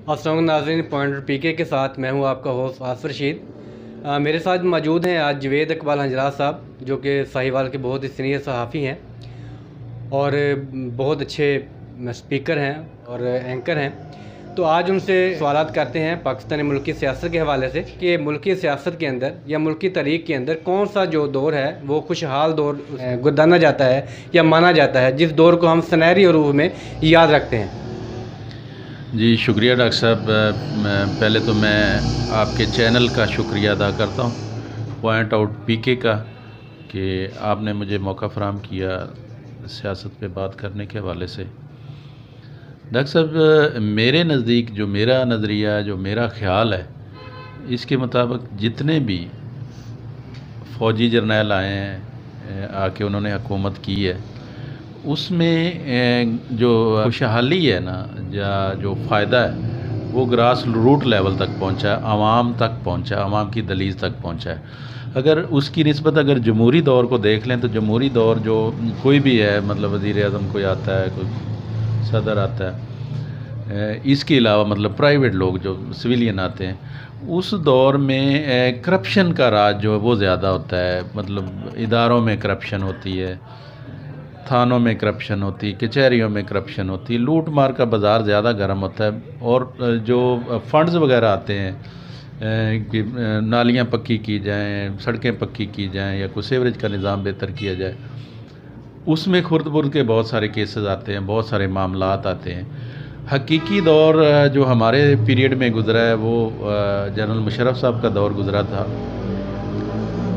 अस्सलाम नाज़रीन, पॉइंटर पीके के साथ मैं हूं आपका होस्ट आसिफ रशीद। मेरे साथ मौजूद हैं आज जवेद इकबाल हंजरात साहब, जो कि साहिवाल के बहुत ही सीनियर सहाफ़ी हैं और बहुत अच्छे स्पीकर हैं और एंकर हैं। तो आज उनसे सवालात करते हैं पाकिस्तानी मुल्की सियासत के हवाले से कि मुल्की सियासत के अंदर या मुल्की तारीख़ के अंदर कौन सा जो दौर है वो खुशहाल दौर गुजारना जाता है या माना जाता है, जिस दौर को हम सुनहरी रूह में याद रखते हैं। जी शुक्रिया डॉक्टर साहब। पहले तो मैं आपके चैनल का शुक्रिया अदा करता हूँ, पॉइंट आउट पीके का, कि आपने मुझे मौका फराहम किया सियासत पे बात करने के हवाले से। डॉक्टर साहब, मेरे नज़दीक जो मेरा नज़रिया, जो मेरा ख़्याल है, इसके मुताबिक जितने भी फ़ौजी जर्नैल आए हैं, आके उन्होंने हुकूमत की है, उसमें जो खुशहाली है ना, या जो फ़ायदा है वो ग्रास रूट लेवल तक पहुंचा है, आवाम तक पहुंचा, आवाम की दलील तक पहुंचा है। अगर उसकी निस्बत अगर जमहूरी दौर को देख लें तो जमहूरी दौर जो कोई भी है, मतलब वज़ीर आज़म कोई आता है, कोई सदर आता है, इसके अलावा मतलब प्राइवेट लोग जो सिविलियन आते हैं, उस दौर में करप्शन का राज जो है वो ज़्यादा होता है। मतलब इदारों में करप्शन होती है, थानों में करप्शन होती है, कचहरियों में करप्शन होती है, लूट मार का बाज़ार ज़्यादा गर्म होता है। और जो फंड्स वगैरह आते हैं कि नालियाँ पक्की की जाएँ, सड़कें पक्की की जाएँ, या कोई सीवरेज का निज़ाम बेहतर किया जाए, उसमें खुर्द बुर्द के बहुत सारे केसेस आते हैं, बहुत सारे मामलात आते हैं। हकीकी दौर जो हमारे पीरियड में गुज़रा है वो जनरल मुशर्रफ साहब का दौर गुज़रा था।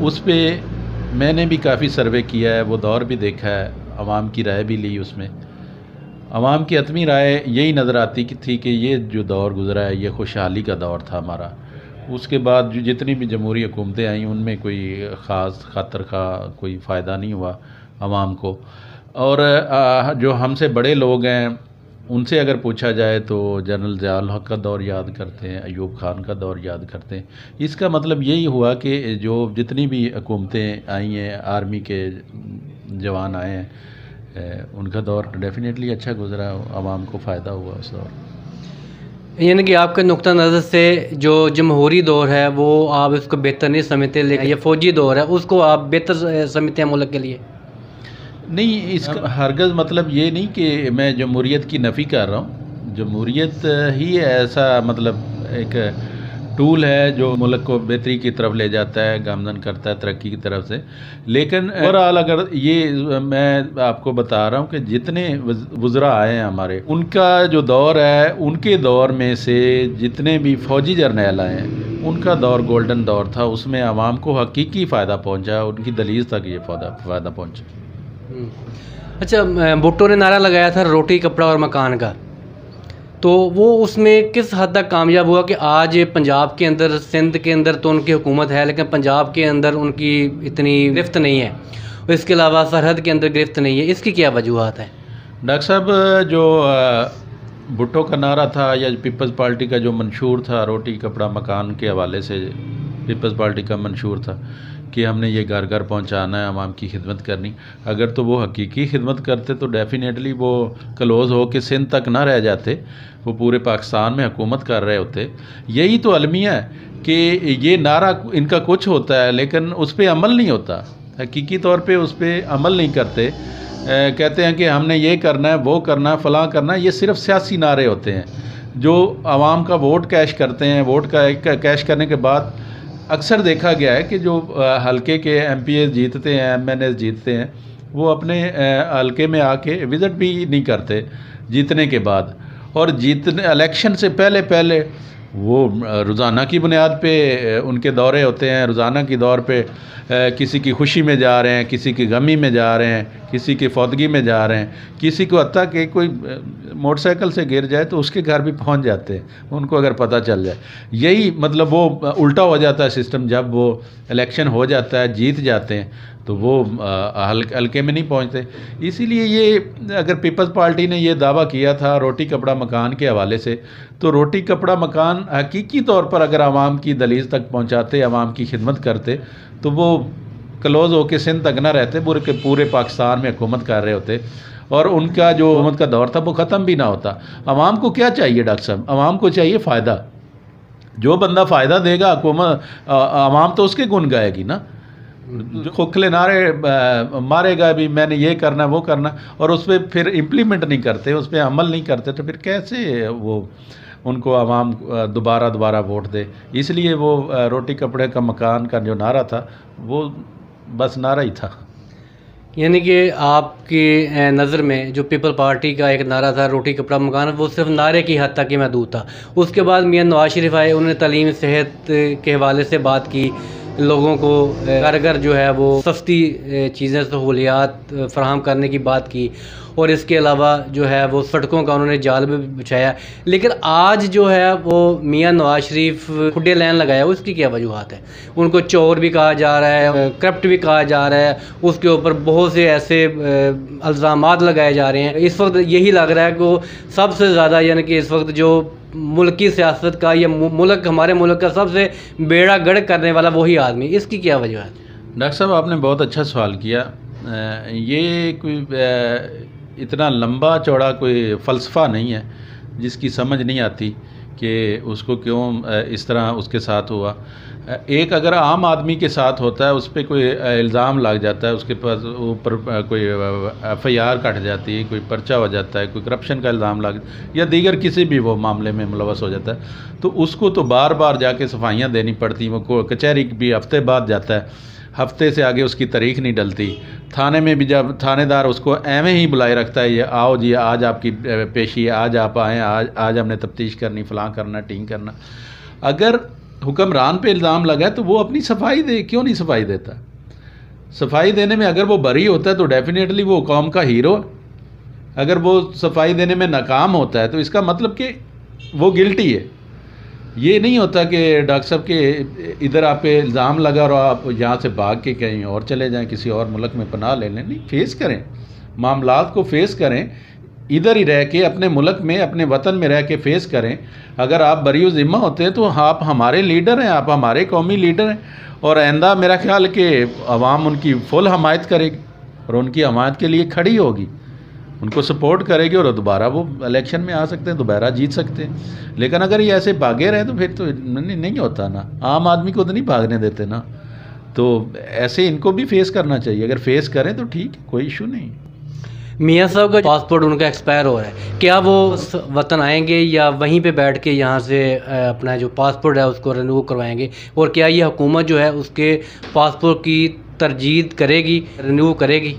उस पर मैंने भी काफ़ी सर्वे किया है, वो दौर भी देखा है, आवाम की राय भी ली। उसमें आवाम की हतमी राय यही नज़र आती थी कि ये जो दौर गुज़रा है ये खुशहाली का दौर था हमारा। उसके बाद जो जितनी भी जमहूरी हुकूमतें आई उनमें कोई ख़ास खातर का कोई फ़ायदा नहीं हुआ आवाम को। और जो हमसे बड़े लोग हैं उनसे अगर पूछा जाए तो जनरल ज़ियाउल हक़ का दौर याद करते हैं, अयूब खान का दौर याद करते हैं। इसका मतलब यही हुआ कि जो जितनी भी हुकूमतें आई हैं, आर्मी के जवान आए हैं, उनका दौर डेफिनेटली अच्छा गुजरा, आवाम को फ़ायदा हुआ उस दौर। यानी कि आपके नुक्ता नज़र से जो जमहूरी दौर है वो आप इसको बेहतर नहीं समझते, लेकिन ये फ़ौजी दौर है उसको आप बेहतर समझते हैं मुल्क के लिए? नहीं, इसका हरगज़ मतलब ये नहीं कि मैं जमहूरियत की नफ़ी कर रहा हूँ। जमहूरियत ही ऐसा मतलब एक टूल है जो मुल्क को बेहतरी की तरफ ले जाता है, गामज़न करता है तरक्की की तरफ से। लेकिन ओवरऑल अगर ये मैं आपको बता रहा हूँ कि जितने वज़रा आए हैं हमारे, उनका जो दौर है, उनके दौर में से जितने भी फ़ौजी जर्नैल आए हैं उनका दौर गोल्डन दौर था। उसमें आवाम को हकीकी फ़ायदा पहुँचा, उनकी दलील तक ये फ़ायदा पहुँचा। अच्छा, भुट्टो ने नारा लगाया था रोटी कपड़ा और मकान का, तो वो उसमें किस हद तक कामयाब हुआ कि आज पंजाब के अंदर, सिंध के अंदर तो उनकी हुकूमत है लेकिन पंजाब के अंदर उनकी इतनी गिरफ्त नहीं है, और इसके अलावा सरहद के अंदर गिरफ्त नहीं है, इसकी क्या वजूहत है? डॉक्टर साहब, जो भुट्टो का नारा था या पीपल्स पार्टी का जो मंशूर था रोटी कपड़ा मकान के हवाले से, पीपल्स पार्टी का मंशूर था कि हमने ये घर घर पहुंचाना है, आवाम की खिदमत करनी। अगर तो वो हकीकी खिदमत करते तो डेफिनेटली वो क्लोज़ हो के सिंध तक ना रह जाते, वो पूरे पाकिस्तान में हुकूमत कर रहे होते। यही तो अलमिया है कि ये नारा इनका कुछ होता है लेकिन उस पर अमल नहीं होता, हकीकी तौर पे उस पर अमल नहीं करते। कहते हैं कि हमने ये करना है, वो करना है, फ़लाँ करना है। ये सिर्फ सियासी नारे होते हैं जो आवाम का वोट कैश करते हैं। वोट का कैश करने के बाद अक्सर देखा गया है कि जो हलके के MPs जीतते हैं, MNAs जीतते हैं, वो अपने हलके में आके विज़िट भी नहीं करते जीतने के बाद, और जीतने इलेक्शन से पहले पहले वो रोज़ाना की बुनियाद पे उनके दौरे होते हैं। रोज़ाना की दौर पे किसी की खुशी में जा रहे हैं, किसी की गमी में जा रहे हैं, किसी की फौतगी में जा रहे हैं, किसी को हत्ता कि कोई मोटरसाइकिल से गिर जाए तो उसके घर भी पहुंच जाते हैं उनको अगर पता चल जाए। यही मतलब वो उल्टा हो जाता है सिस्टम। जब वो इलेक्शन हो जाता है, जीत जाते हैं, तो वो हल्के में नहीं पहुंचते। इसीलिए ये अगर पीपल्स पार्टी ने ये दावा किया था रोटी कपड़ा मकान के हवाले से, तो रोटी कपड़ा मकान हकीकी तौर पर अगर आवाम की दलील तक पहुंचाते, आवाम की खिदमत करते, तो वो क्लोज़ होके सिंध तक ना रहते, पूरे पाकिस्तान में हुकूमत कर रहे होते। और उनका जो हुकूमत का दौर था वो ख़त्म भी ना होता। आवाम को क्या चाहिए डॉक्टर साहब? आवाम को चाहिए फ़ायदा। जो बंदा फ़ायदा देगा हुकूमत, आवाम तो उसके गुण गाएगी ना। जो खोखले नारे मारेगा भी मैंने ये करना वो करना, और उस पर फिर इम्प्लीमेंट नहीं करते, उस पर अमल नहीं करते, तो फिर कैसे वो उनको आवाम दोबारा वोट दे। इसलिए वो रोटी कपड़े का मकान का जो नारा था वो बस नारा ही था। यानी कि आपकी नज़र में जो पीपल पार्टी का एक नारा था रोटी कपड़ा मकान, वो सिर्फ नारे की हद तक ही महदूद था। उसके बाद मियां नवाज शरीफ आए, उन्होंने तालीम सेहत के हवाले से बात की, लोगों को घर घर जो है वो सस्ती चीज़ें सहूलियात फ़राहम करने की बात की, और इसके अलावा जो है वो सड़कों का उन्होंने जाल भी बिछाया। लेकिन आज जो है वो मियां नवाज शरीफ खुडे लाइन लगाया, उसकी क्या वजूहत है? उनको चोर भी कहा जा रहा है, करप्ट भी कहा जा रहा है, उसके ऊपर बहुत से ऐसे इल्ज़ामात लगाए जा रहे हैं। इस वक्त यही लग रहा है कि वो सबसे ज़्यादा, यानी कि इस वक्त जो मुल्की सियासत का या हमारे मुल्क का सबसे बेड़ा गर्क करने वाला वही आदमी, इसकी क्या वजह है? डॉक्टर साहब आपने बहुत अच्छा सवाल किया। ये कोई इतना लंबा चौड़ा कोई फ़लसफ़ा नहीं है जिसकी समझ नहीं आती कि उसको क्यों इस तरह उसके साथ हुआ। एक अगर आम आदमी के साथ होता है, उस पर कोई इल्ज़ाम लग जाता है, उसके पास ऊपर कोई FIR कट जाती है, कोई पर्चा हो जाता है, कोई करप्शन का इल्ज़ाम लग या दीगर किसी भी वो मामले में मुलवस हो जाता है, तो उसको तो बार बार जाके सफाइयाँ देनी पड़ती। वो कचहरी भी हफ्ते बाद जाता है, हफ्ते से आगे उसकी तारीख नहीं डलती। थाने में भी जब थानेदार उसको एवं ही बुलाए रखता है, ये आओ जी आज आपकी पेशी है, आज आप आएँ, आज हमने तफ्तीश करनी, फ़लाँ करना, टींग करना। अगर हुक्मरान पे इल्ज़ाम लगा है तो वो अपनी सफाई दे, क्यों नहीं सफाई देता? सफाई देने में अगर वो बरी होता है तो डेफिनेटली वो कौम का हीरो। अगर वो सफाई देने में नाकाम होता है तो इसका मतलब कि वो गिल्टी है। ये नहीं होता कि डॉक्टर साहब के इधर आप पे इल्ज़ाम लगा और आप यहाँ से भाग के कहीं और चले जाएं, किसी और मुल्क में पनाह ले लें। नहीं, फेस करें, मामलात को फेस करें, इधर ही रह के अपने मुल्क में, अपने वतन में रह के फेस करें। अगर आप बरी ज़िम्मा होते हैं तो आप हमारे लीडर हैं, आप हमारे कौमी लीडर हैं, और आइंदा मेरा ख्याल कि अवाम उनकी फुल हमायत करेगी और उनकी हमायत के लिए खड़ी होगी, उनको सपोर्ट करेगी, और दोबारा वो इलेक्शन में आ सकते हैं, दोबारा जीत सकते हैं। लेकिन अगर ये ऐसे भागे रहे तो फिर तो नहीं होता ना, आम आदमी को तो नहीं भागने देते ना। तो ऐसे इनको भी फेस करना चाहिए। अगर फेस करें तो ठीक, कोई इशू नहीं। मियां साहब का पासपोर्ट उनका एक्सपायर हो रहा है, क्या वो वतन आएंगे या वहीं पे बैठ के यहाँ से अपना जो पासपोर्ट है उसको रिन्यू करवाएंगे? और क्या ये हुकूमत जो है उसके पासपोर्ट की तरजीह करेगी, रिन्यू करेगी?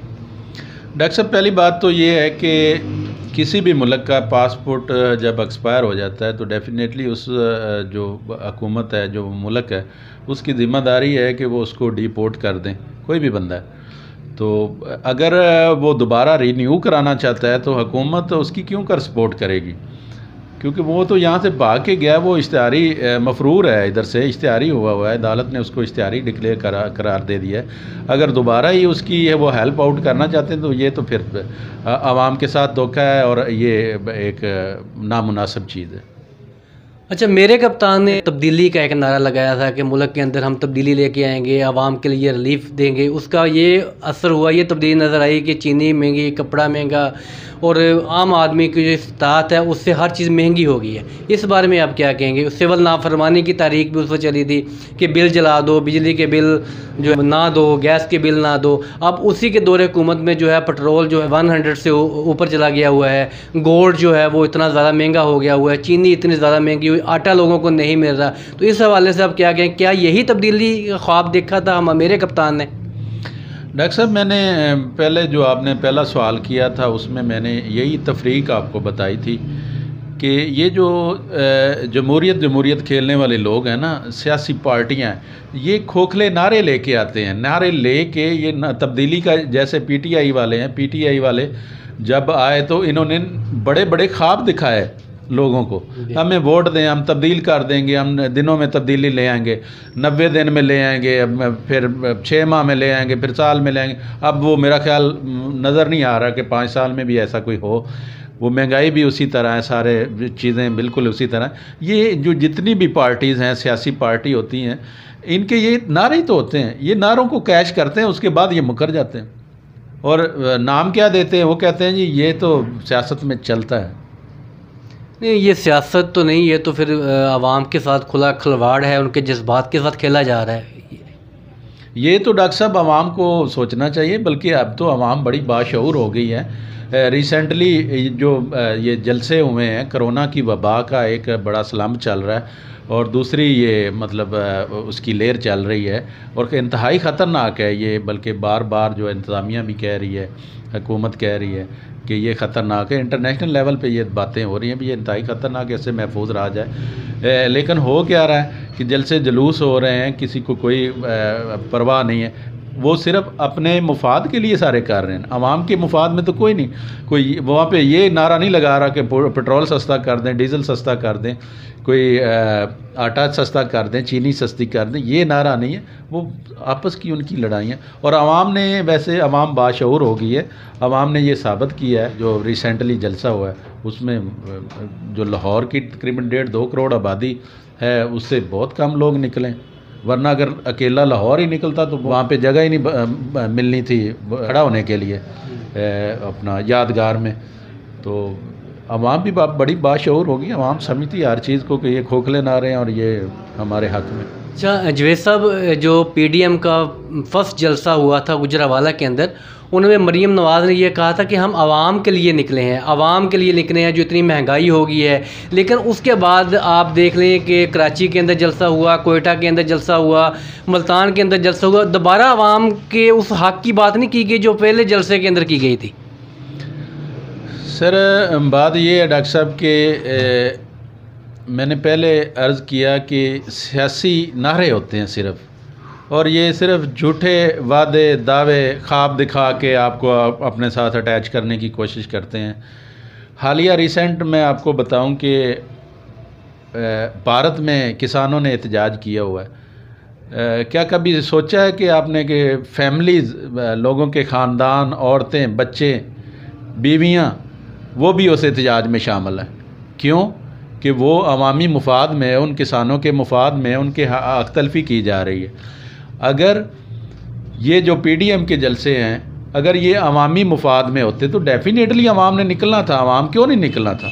डॉक्टर साहब पहली बात तो ये है कि किसी भी मुल्क का पासपोर्ट जब एक्सपायर हो जाता है तो डेफिनेटली उस जो हुकूमत है, जो मुल्क है, उसकी ज़िम्मेदारी है कि वो उसको डिपोर्ट कर दें, कोई भी बंदा है। तो अगर वो दोबारा रिन्यू कराना चाहता है तो हुकूमत उसकी क्यों कर सपोर्ट करेगी? क्योंकि वो तो यहाँ से भाग के गया, वो इश्तिहारी मफरूर है, इधर से इश्तिहारी हुआ है, अदालत ने उसको इश्तिहारी डिक्लेयर करार दे दिया है। अगर दोबारा ही उसकी वो हेल्प आउट करना चाहते हैं तो ये तो फिर आवाम के साथ धोखा है और ये एक नामुनासिब चीज़ है। अच्छा, मेरे कप्तान ने तब्दीली का एक नारा लगाया था कि मुल्क के अंदर हम तब्दीली लेके आएंगे, आवाम के लिए रिलीफ देंगे। उसका ये असर हुआ, ये तब्दीली नज़र आई कि चीनी महंगी, कपड़ा महंगा, और आम आदमी की जो इस्तात है उससे हर चीज़ महंगी हो गई है। इस बारे में आप क्या कहेंगे? सिविल नाफरमानी की तारीख भी उस वक्त चली थी कि बिल जला दो, बिजली के बिल जो है ना दो, गैस के बिल ना दो। अब उसी के दौरे हुकूमत में जो है पेट्रोल जो है 100 से ऊपर चला गया हुआ है, गोल्ड जो है वो इतना ज़्यादा महंगा हो गया हुआ है, चीनी इतनी ज़्यादा महंगी हुई, आटा लोगों को नहीं मिल रहा। तो इस हवाले से आप क्या कहें, क्या यही तब्दीली ख्वाब देखा था मेरे कप्तान ने? डॉक्टर साहब मैंने पहले जो आपने पहला सवाल किया था उसमें मैंने यही तफरीक आपको बताई थी कि ये जो जमहूरियत खेलने वाले लोग हैं ना, सियासी पार्टियां, ये खोखले नारे लेके आते हैं, नारे लेके ये तब्दीली का, जैसे PTI वाले हैं, PTI वाले जब आए तो इन्होंने बड़े बड़े ख्वाब दिखाए लोगों को, हमें वोट दें, हम तब्दील कर देंगे, हम दिनों में तब्दीली ले आएंगे, 90 दिन में ले आएंगे, फिर 6 माह में ले आएंगे, फिर साल में ले आएंगे। अब वो मेरा ख्याल नज़र नहीं आ रहा कि 5 साल में भी ऐसा कोई हो। वो महंगाई भी उसी तरह है, सारे चीज़ें बिल्कुल उसी तरह। ये जो जितनी भी पार्टीज़ हैं, सियासी पार्टी होती हैं, इनके ये नारे ही तो होते हैं, ये नारों को कैश करते हैं, उसके बाद ये मुकर जाते हैं। और नाम क्या देते हैं, वो कहते हैं जी ये तो सियासत में चलता है। नहीं, ये सियासत तो नहीं, ये तो फिर आवाम के साथ खुला खिलवाड़ है, उनके जज्बात के साथ खेला जा रहा है। ये तो डॉक्टर साहब आवाम को सोचना चाहिए, बल्कि अब तो आवाम बड़ी बाशऊर हो गई है। रिसेंटली जो ये जलसे हुए हैं, कोरोना की वबा का एक बड़ा स्लम्प चल रहा है, और दूसरी ये मतलब उसकी लेयर चल रही है, और इंतहाई ख़तरनाक है ये। बल्कि बार बार जो इंतज़ामिया भी कह रही है, हुकूमत कह रही है कि ये ख़तरनाक है, इंटरनेशनल लेवल पे ये बातें हो रही हैं भी ये इंतहाई ख़तरनाक है, इससे महफूज रहा जाए। लेकिन हो क्या रहा है कि जलसे जुलूस हो रहे हैं, किसी को कोई परवाह नहीं है, वो सिर्फ अपने मुफाद के लिए सारे कर रहे हैं। आवाम के मुफाद में तो कोई नहीं, कोई वहाँ पे ये नारा नहीं लगा रहा कि पेट्रोल सस्ता कर दें, डीज़ल सस्ता कर दें, कोई आटा सस्ता कर दें, चीनी सस्ती कर दें, ये नारा नहीं है। वो आपस की उनकी लड़ाइयाँ, और आवाम ने, वैसे आवाम बाशऊर हो गई है। आवाम ने ये साबित किया है, जो रिसेंटली जलसा हुआ है उसमें जो लाहौर की तकरीबन 1.5-2 करोड़ आबादी है, उससे बहुत कम लोग निकले, वरना अगर अकेला लाहौर ही निकलता तो वहाँ पे जगह ही नहीं मिलनी थी खड़ा होने के लिए अपना यादगार में। तो आवाम भी बड़ी बाशऊर होगी, आवाम समझती है हर चीज़ को कि ये खोखले नारे हैं और ये हमारे हक़ में। अच्छा जवेद साहब, जो पीडीएम का फर्स्ट जलसा हुआ था गुजरावाला के अंदर, उनमें मरीम नवाज़ ने यह कहा था कि हम आवाम के लिए निकले हैं, आवाम के लिए निकले हैं, जो इतनी महंगाई हो गई है। लेकिन उसके बाद आप देख लें कि कराची के अंदर जलसा हुआ, कोयटा के अंदर जलसा हुआ, मुल्तान के अंदर जलसा हुआ, दोबारा आवाम के उस हक़ की बात नहीं की गई जो पहले जलसे के अंदर की गई थी। सर बात ये है डॉक्टर साहब के मैंने पहले अर्ज़ किया कि सियासी नारे होते हैं सिर्फ़, और ये सिर्फ झूठे वादे दावे ख्वाब दिखा के आपको अपने साथ अटैच करने की कोशिश करते हैं। हालिया रिसेंट मैं आपको बताऊं कि भारत में किसानों ने एहतजाज किया हुआ है। क्या कभी सोचा है कि आपने कि फैमिलीज़, लोगों के ख़ानदान, औरतें, बच्चे, बीवियां, वो भी उस एहतजाज में शामिल हैं? क्यों? कि वो अवामी मुफाद में, उन किसानों के मुफाद में उनके हक़ तलफ़ी की जा रही है। अगर ये जो पीडीएम के जलसे हैं, अगर ये अवामी मुफाद में होते तो डेफिनेटली अवाम ने निकलना था। अवाम क्यों नहीं निकलना था?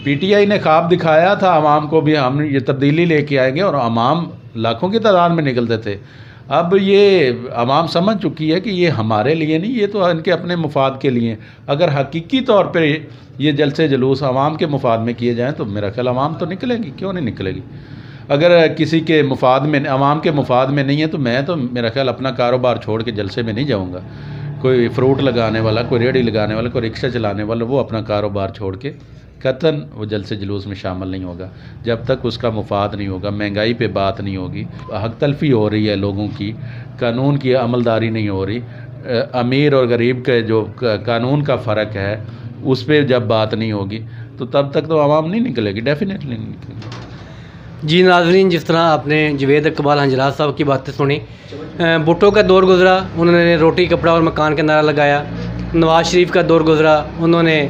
पीटीआई ने ख्वाब दिखाया था अवाम को भी, हम ये तब्दीली लेके आएंगे, और अवाम लाखों की तादाद में निकलते थे। अब ये अवाम समझ चुकी है कि ये हमारे लिए नहीं, ये तो इनके अपने मुफाद के लिए। अगर हकीकी तौर पर ये जलसे जुलूस अवाम के मुफाद में किए जाएँ तो मेरा ख्याल अवाम तो निकलेगी, क्यों नहीं निकलेगी। अगर किसी के मुफाद में, अवाम के मुफाद में नहीं है, तो मैं तो मेरा ख्याल अपना कारोबार छोड़ के जलसे में नहीं जाऊंगा। कोई फ्रूट लगाने वाला, कोई रेहड़ी लगाने वाला, कोई रिक्शा चलाने वाला, वो अपना कारोबार छोड़ के कतन वो जलसे जुलूस में शामिल नहीं होगा जब तक उसका मुफाद नहीं होगा। महंगाई पे बात नहीं होगी, हक़ तलफ़ी हो रही है लोगों की, कानून की अमलदारी नहीं हो रही, अमीर और गरीब के जो कानून का फ़र्क है उस पर जब बात नहीं होगी, तो तब तक तो आवाम नहीं निकलेगी, डेफिनेटली नहीं निकलेगी। जी नाज़रीन, जिस तरह आपने जवेद इकबाल हंजराज साहब की बातें सुनी, भुट्टो का दौर गुज़रा, उन्होंने रोटी कपड़ा और मकान का नारा लगाया। नवाज़ शरीफ का दौर गुज़रा, उन्होंने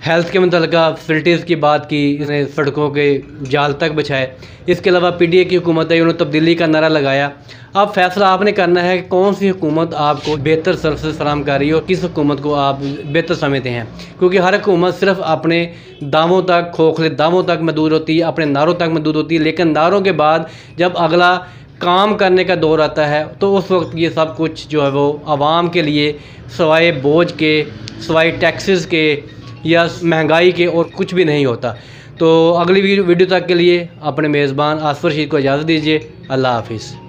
हेल्थ के मुतल्लिक़ा फैसिलिटीज़ की बात की, इसने सड़कों के जाल तक बिछाए। इसके अलावा पीडीए की हुकूमत आई, उन्होंने तब्दीली का नारा लगाया। अब फैसला आपने करना है कि कौन सी हुकूमत आपको बेहतर सर्विस फराहम कर रही है और किस हुकूमत को आप बेहतर समझते हैं, क्योंकि हर हुकूमत सिर्फ अपने दावों तक, खोखले दावों तक महदूद होती है, अपने नारों तक महदूद होती है। लेकिन नारों के बाद जब अगला काम करने का दौर आता है तो उस वक्त ये सब कुछ जो है वो आवाम के लिए सवाए बोझ के, सवाए टैक्सेस के या महंगाई के और कुछ भी नहीं होता। तो अगली वीडियो तक के लिए अपने मेज़बान आसफ़र रशीद को इजाज़त दीजिए। अल्लाह हाफिज़।